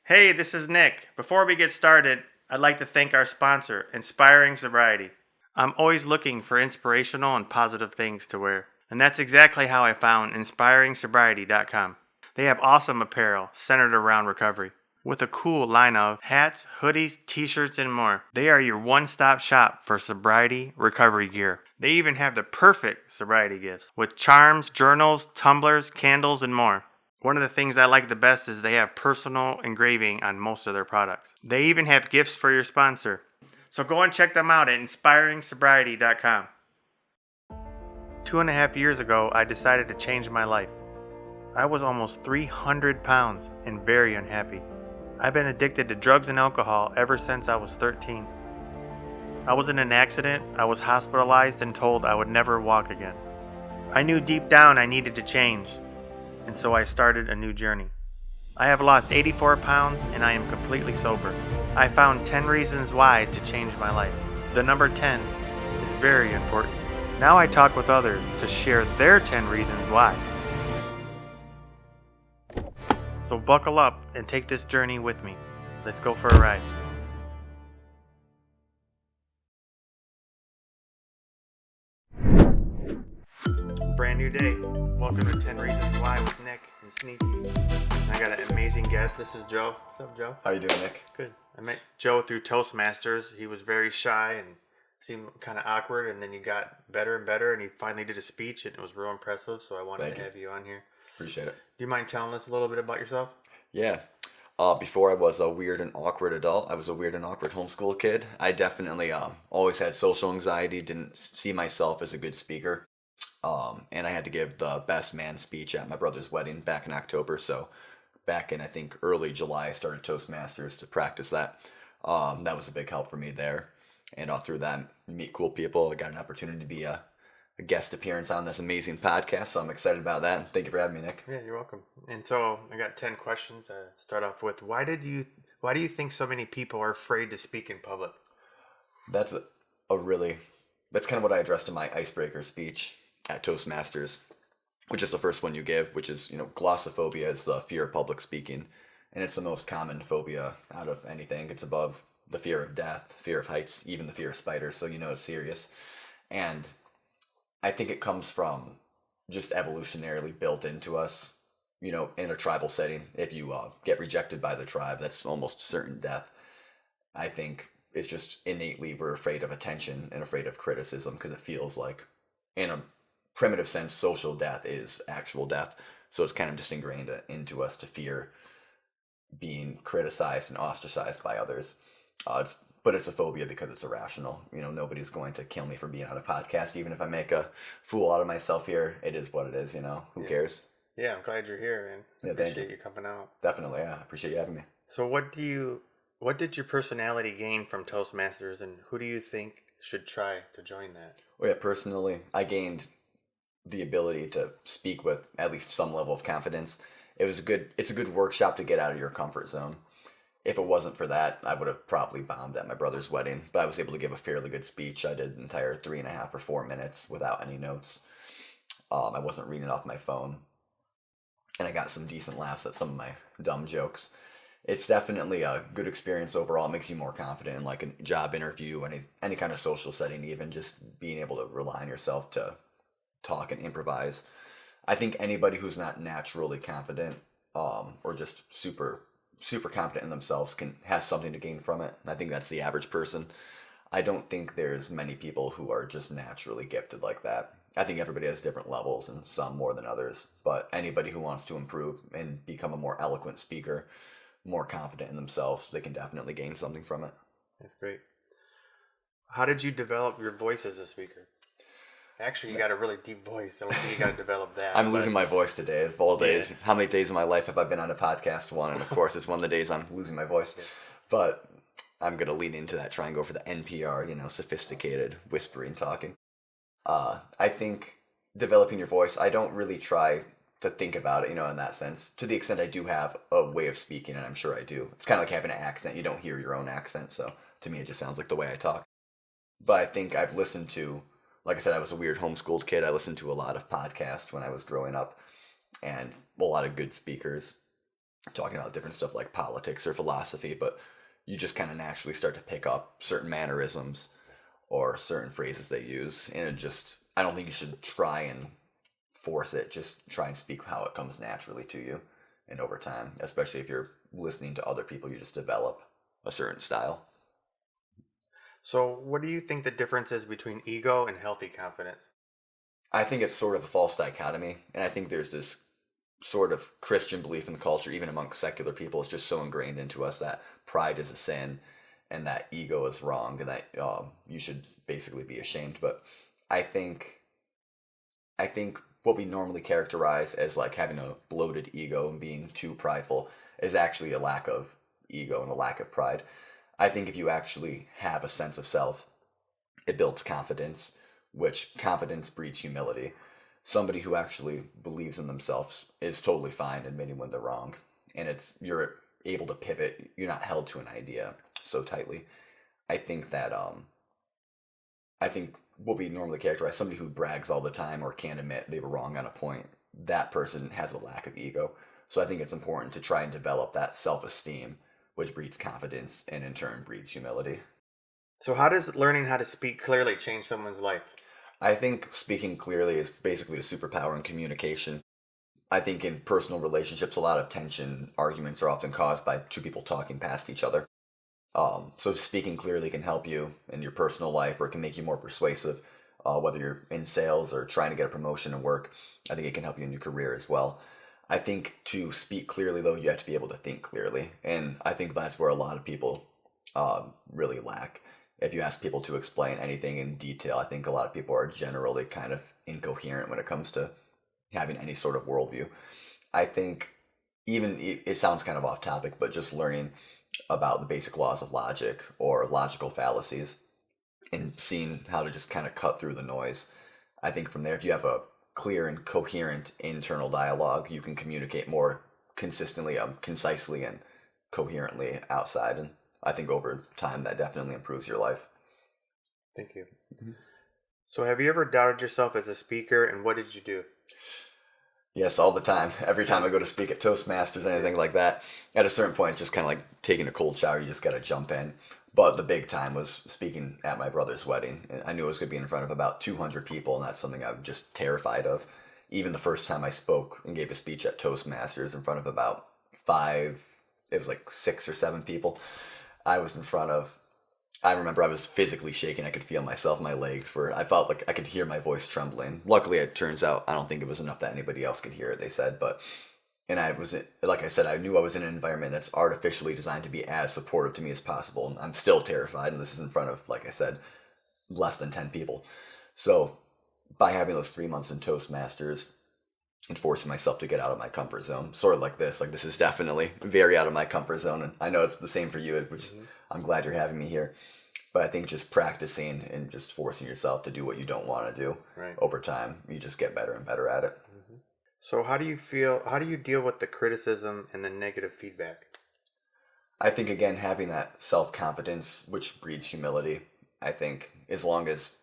Hey, this is Nick. Before we get started, I'd like to thank our sponsor, Inspiring Sobriety. I'm always looking for inspirational and positive things to wear, and that's exactly how I found inspiringsobriety.com. They have awesome apparel centered around recovery, with a cool line of hats, hoodies, t-shirts, and more. They are your one-stop shop for sobriety recovery gear. They even have the perfect sobriety gifts, with charms, journals, tumblers, candles, and more. One of the things I like the best is they have personal engraving on most of their products. They even have gifts for your sponsor. So go and check them out at inspiringsobriety.com. 2.5 years ago, I decided to change my life. I was almost 300 pounds and very unhappy. I've been addicted to drugs and alcohol ever since I was 13. I was in an accident, I was hospitalized and told I would never walk again. I knew deep down I needed to change, and so I started a new journey. I have lost 84 pounds and I am completely sober. I found 10 reasons why to change my life. The number 10 is very important. Now I talk with others to share their 10 reasons why. So buckle up and take this journey with me. Let's go for a ride. Brand new day. Welcome to 10 Reasons Why with Nick and Sneaky. I got an amazing guest. This is Joe. What's up, Joe? How you doing, Nick? Good. I met Joe through Toastmasters. He was very shy and seemed kind of awkward, and then you got better and better, and he finally did a speech, and it was real impressive, so I wanted to have you on here. Appreciate it. Do you mind telling us a little bit about yourself? Yeah. Before I was a weird and awkward adult, I was a weird and awkward homeschool kid. I definitely always had social anxiety, didn't see myself as a good speaker. And I had to give the best man speech at my brother's wedding back in October. So back in, I think, early July, I started Toastmasters to practice that. That was a big help for me there. And through that, meet cool people. I got an opportunity to be a guest appearance on this amazing podcast. So I'm excited about that. Thank you for having me, Nick. Yeah, you're welcome. And so I got 10 questions to start off with. Why do you think so many people are afraid to speak in public? That's that's kind of what I addressed in my icebreaker speech at Toastmasters, which is the first one you give, which is, glossophobia is the fear of public speaking. And it's the most common phobia out of anything. It's above the fear of death, fear of heights, even the fear of spiders. So it's serious. And I think it comes from just evolutionarily built into us, in a tribal setting. If you get rejected by the tribe, that's almost certain death. I think it's just innately we're afraid of attention and afraid of criticism because it feels like, in a primitive sense, social death is actual death. So it's kind of just ingrained into us to fear being criticized and ostracized by others. But it's a phobia because it's irrational. Nobody's going to kill me for being on a podcast. Even if I make a fool out of myself here, it is what it is, Who cares? Yeah, I'm glad you're here, man. Yeah, appreciate you coming out. Definitely, yeah. I appreciate you having me. So what did your personality gain from Toastmasters, and who do you think should try to join that? Well, yeah, personally, I gained the ability to speak with at least some level of confidence. It's a good workshop to get out of your comfort zone. If it wasn't for that, I would have probably bombed at my brother's wedding, but I was able to give a fairly good speech. I did an entire 3.5 or 4 minutes without any notes. I wasn't reading off my phone, and I got some decent laughs at some of my dumb jokes. It's definitely a good experience overall. It makes you more confident in like a job interview, any kind of social setting, even just being able to rely on yourself to talk and improvise. I think anybody who's not naturally confident, or just super confident in themselves has something to gain from it. And I think that's the average person. I don't think there's many people who are just naturally gifted like that. I think everybody has different levels, and some more than others. But anybody who wants to improve and become a more eloquent speaker, more confident in themselves, they can definitely gain something from it. That's great. How did you develop your voice as a speaker? Actually, you got a really deep voice. I don't think you got to develop that. I'm losing my voice today, of all days. Yeah. How many days of my life have I been on a podcast? One, and of course, it's one of the days I'm losing my voice. Yeah. But I'm going to lean into that, try and go for the NPR, sophisticated whispering, talking. I think developing your voice, I don't really try to think about it, in that sense. To the extent I do have a way of speaking, and I'm sure I do. It's kind of like having an accent. You don't hear your own accent, so to me it just sounds like the way I talk. But I think I've listened to, like I said, I was a weird homeschooled kid. I listened to a lot of podcasts when I was growing up, and a lot of good speakers. talking about different stuff like politics or philosophy, but you just kind of naturally start to pick up certain mannerisms or certain phrases they use. And it just, I don't think you should try and force it. Just try and speak how it comes naturally to you. And over time, especially if you're listening to other people, you just develop a certain style. So, what do you think the difference is between ego and healthy confidence? I think it's sort of a false dichotomy. And I think there's this sort of Christian belief in the culture, even amongst secular people, is just so ingrained into us that pride is a sin and that ego is wrong and that you should basically be ashamed. But I think I think what we normally characterize as like having a bloated ego and being too prideful is actually a lack of ego and a lack of pride. I think if you actually have a sense of self, it builds confidence, which confidence breeds humility. Somebody who actually believes in themselves is totally fine admitting when they're wrong. And it's you're able to pivot. You're not held to an idea so tightly. I think that I think what we normally characterize somebody who brags all the time or can't admit they were wrong on a point, that person has a lack of ego. So I think it's important to try and develop that self-esteem, which breeds confidence and in turn breeds humility. So, how does learning how to speak clearly change someone's life? I think speaking clearly is basically a superpower in communication. I think in personal relationships, a lot of tension, arguments are often caused by two people talking past each other. So speaking clearly can help you in your personal life, or it can make you more persuasive. Whether you're in sales or trying to get a promotion at work, I think it can help you in your career as well. I think to speak clearly, though, you have to be able to think clearly, and I think that's where a lot of people really lack. If you ask people to explain anything in detail, I think a lot of people are generally kind of incoherent when it comes to having any sort of worldview. I think even it sounds kind of off topic, but just learning about the basic laws of logic or logical fallacies and seeing how to just kind of cut through the noise. I think from there, if you have a clear and coherent internal dialogue, you can communicate more consistently, concisely, and coherently outside. And I think over time, that definitely improves your life. Thank you. Mhm. So, have you ever doubted yourself as a speaker, and what did you do? Yes, all the time. Every time I go to speak at Toastmasters, anything like that, at a certain point, it's just kind of like taking a cold shower. You just got to jump in. But the big time was speaking at my brother's wedding. And I knew I was going to be in front of about 200 people, and that's something I'm just terrified of. Even the first time I spoke and gave a speech at Toastmasters in front of about five, it was like 6 or 7 people. I was in front of I remember I was physically shaking. I could feel myself. My legs were, I felt like I could hear my voice trembling. Luckily, it turns out I don't think it was enough that anybody else could hear it, they said. But, and I was, like I said, I knew I was in an environment that's artificially designed to be as supportive to me as possible. And I'm still terrified. And this is in front of, like I said, less than 10 people. So by having those 3 months in Toastmasters and forcing myself to get out of my comfort zone, sort of like this is definitely very out of my comfort zone. And I know it's the same for you, which I'm glad you're having me here. But I think just practicing and just forcing yourself to do what you don't want to do Right. over time, you just get better and better at it. So, how do you feel? How do you deal with the criticism and the negative feedback? I think again having that self confidence, which breeds humility. I think as long as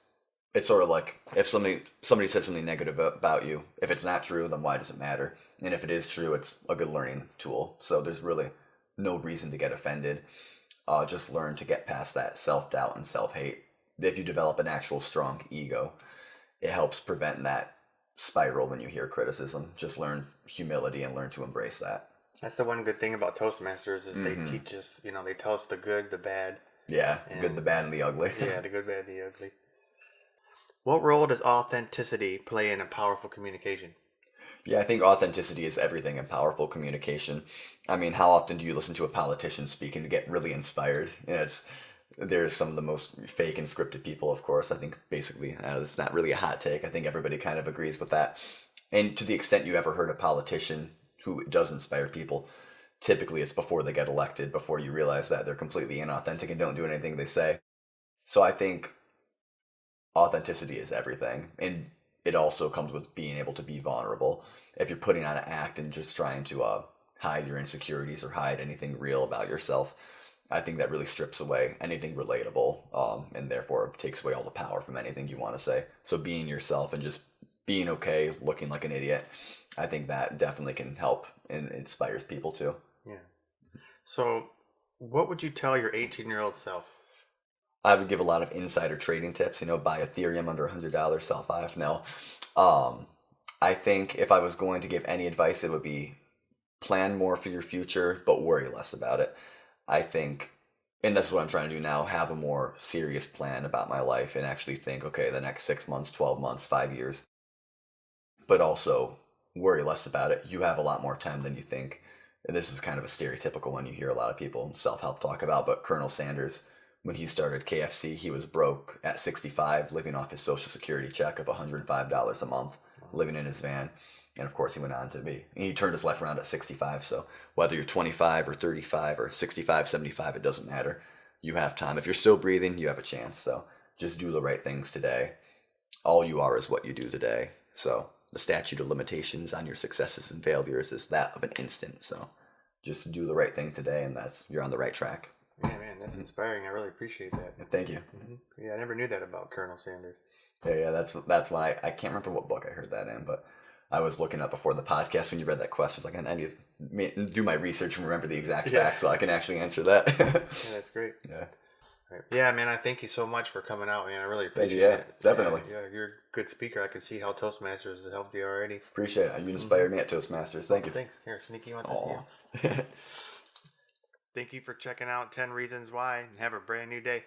it's sort of like if somebody says something negative about you, if it's not true, then why does it matter? And if it is true, it's a good learning tool. So there's really no reason to get offended. Just learn to get past that self doubt and self hate. If you develop an actual strong ego, it helps prevent that spiral when you hear criticism. Just learn humility and learn to embrace that. That's the one good thing about Toastmasters is they teach us. They tell us the good, the bad, Yeah, the good, and the bad, and the ugly. yeah, the good, bad, the ugly. What role does authenticity play in a powerful communication? Yeah, I think authenticity is everything in powerful communication. I mean, how often do you listen to a politician speak and get really inspired? There's some of the most fake and scripted people, of course. I think basically it's not really a hot take. I think everybody kind of agrees with that. And to the extent you ever heard a politician who does inspire people, typically it's before they get elected, before you realize that they're completely inauthentic and don't do anything they say. So I think authenticity is everything, and it also comes with being able to be vulnerable. If you're putting on an act and just trying to hide your insecurities or hide anything real about yourself, I think that really strips away anything relatable, and therefore takes away all the power from anything you want to say. So being yourself and just being okay looking like an idiot, I think that definitely can help and inspires people too. Yeah. So, what would you tell your 18-year-old self? I would give a lot of insider trading tips. Buy Ethereum under $100, sell five. No, um, I think if I was going to give any advice, it would be plan more for your future, but worry less about it. I think, and that's what I'm trying to do now, have a more serious plan about my life and actually think, okay, the next 6 months, 12 months, 5 years, but also worry less about it. You have a lot more time than you think. And this is kind of a stereotypical one you hear a lot of people in self help talk about, but Colonel Sanders, when he started KFC, he was broke at 65, living off his Social Security check of $105 a month, living in his van. And of course, he went on to he turned his life around at 65. So whether you're 25 or 35 or 65, 75, it doesn't matter. You have time. If you're still breathing, you have a chance. So just do the right things today. All you are is what you do today. So the statute of limitations on your successes and failures is that of an instant. So just do the right thing today, and you're on the right track. Yeah, man, that's inspiring. I really appreciate that. Thank you. Yeah, I never knew that about Colonel Sanders. Yeah, that's why I can't remember what book I heard that in, but I was looking up before the podcast when you read that question. I was like, I need to do my research and remember the exact facts so I can actually answer that. Yeah, that's great. Yeah. Right. Yeah, man, I thank you so much for coming out, man. I really appreciate it. Definitely. Yeah, you're a good speaker. I can see how Toastmasters has helped you already. Appreciate it. You inspired me at Toastmasters. Thank you. Thanks. Here, Sneaky wants to see you. Thank you for checking out 10 Reasons Why, and have a brand new day.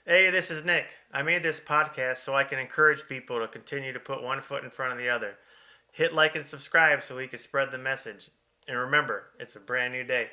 Hey, this is Nick. I made this podcast so I can encourage people to continue to put one foot in front of the other. Hit like and subscribe so we can spread the message. And remember, it's a brand new day.